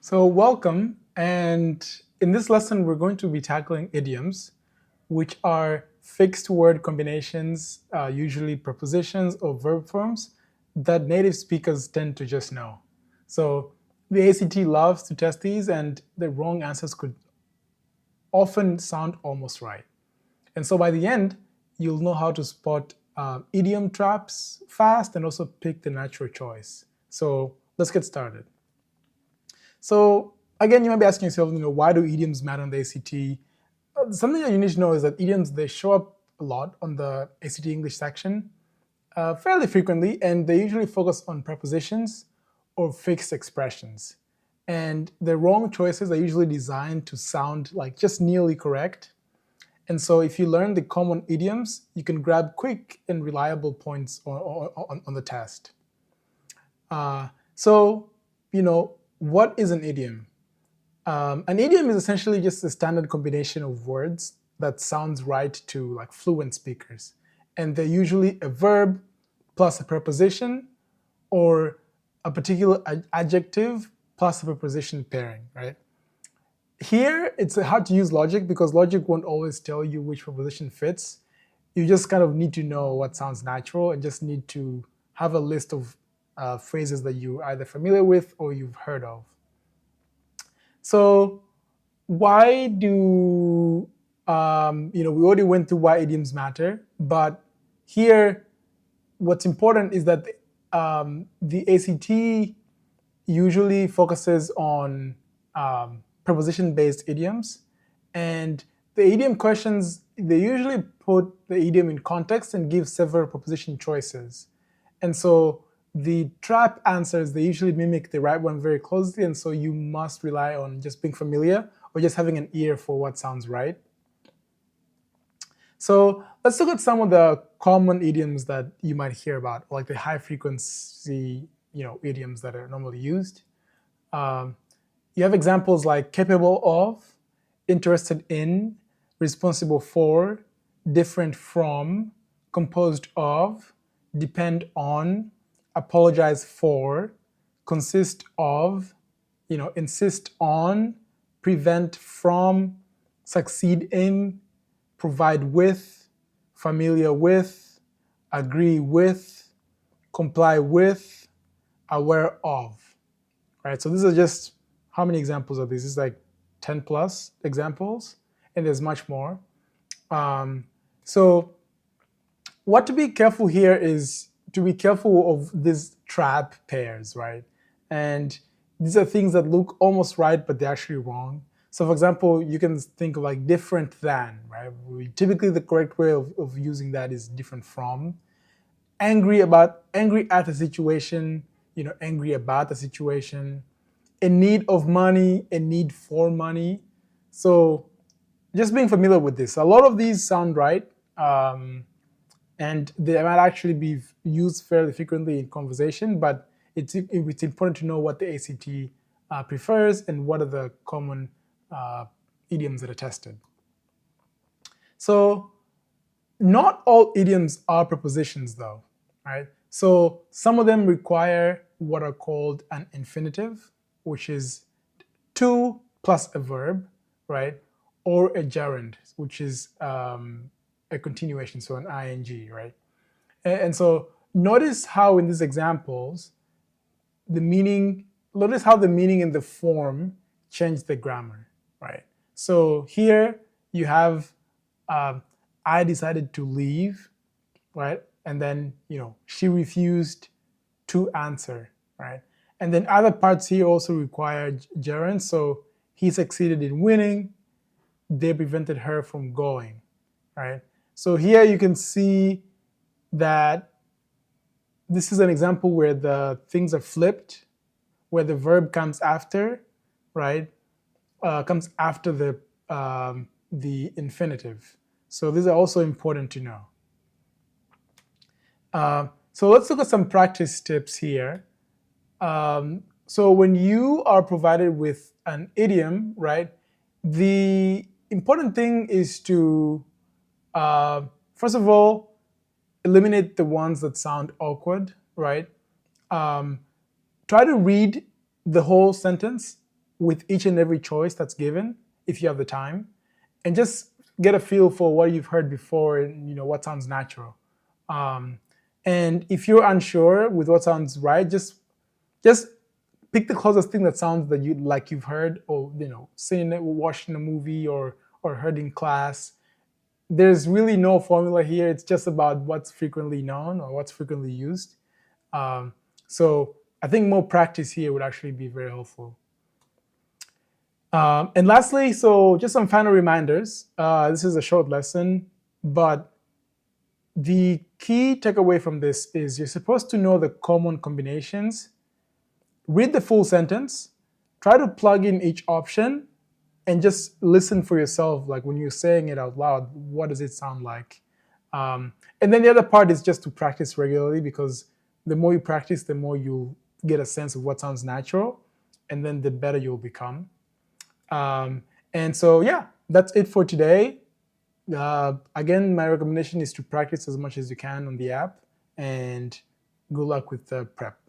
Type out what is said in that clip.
So welcome, and in this lesson we're going to be tackling idioms, which are fixed word combinations, usually prepositions or verb forms, that native speakers tend to just know. So the ACT loves to test these, and the wrong answers could often sound almost right. And so by the end, you'll know how to spot idiom traps fast and also pick the natural choice. So let's get started. So again, you might be asking yourself, why do idioms matter on the ACT? Something that you need to know is that idioms, they show up a lot on the ACT English section fairly frequently, and they usually focus on prepositions or fixed expressions. And the wrong choices are usually designed to sound like just nearly correct. And so if you learn the common idioms, you can grab quick and reliable points on the test. So, what is an idiom? An idiom is essentially just a standard combination of words that sounds right to like fluent speakers. And they're usually a verb plus a preposition or a particular adjective plus a preposition pairing, right? Here, it's hard to use logic because logic won't always tell you which preposition fits. You just kind of need to know what sounds natural and just need to have a list of phrases that you're either familiar with or you've heard of. So why do we already went through why idioms matter, but here what's important is that the ACT usually focuses on preposition-based idioms, and the idiom questions, they usually put the idiom in context and give several preposition choices. And so the trap answers, they usually mimic the right one very closely, and so you must rely on just being familiar or just having an ear for what sounds right. So let's look at some of the common idioms that you might hear about, like the high frequency, idioms that are normally used. You have examples like capable of, interested in, responsible for, different from, composed of, depend on, apologize for, consist of, insist on, prevent from, succeed in, provide with, familiar with, agree with, comply with, aware of. Right? So these are just how many examples of these? This is like 10 plus examples, and there's much more. So what to be careful here is to be careful of these trap pairs, right? And these are things that look almost right, but they're actually wrong. So for example, you can think of like different than, right? Typically the correct way of using that is different from. Angry at the situation, angry about the situation. In need of money, a need for money. So just being familiar with this. A lot of these sound right, and they might actually be used fairly frequently in conversation, but it's important to know what the ACT prefers and what are the common idioms that are tested. So not all idioms are prepositions though, right? So some of them require what are called an infinitive, which is to plus a verb, right? Or a gerund, which is a continuation, so an ing, right? And so notice how in these examples, notice how the meaning and the form change the grammar, right? So here you have, I decided to leave, right? And then, she refused to answer, right? And then other parts here also require gerund. So he succeeded in winning, they prevented her from going, right? So here you can see that this is an example where the things are flipped, where the verb comes after, right? Comes after the infinitive. So these are also important to know. So let's look at some practice tips here. So when you are provided with an idiom, right, the important thing is to, first of all, eliminate the ones that sound awkward, right? Try to read the whole sentence with each and every choice that's given, if you have the time, and just get a feel for what you've heard before and what sounds natural. Um, and if you're unsure with what sounds right, just pick the closest thing that sounds that you've heard, or seen it, watching a movie, or heard in class. There's really no formula here. It's just about what's frequently known or what's frequently used. Um, so I think more practice here would actually be very helpful. And lastly, so just some final reminders. This is a short lesson, but the key takeaway from this is you're supposed to know the common combinations, read the full sentence, try to plug in each option, and just listen for yourself. Like when you're saying it out loud, what does it sound like? And then the other part is just to practice regularly, because the more you practice, the more you'll get a sense of what sounds natural, and then the better you'll become. And so, yeah, that's it for today. Again, my recommendation is to practice as much as you can on the app, and good luck with the prep.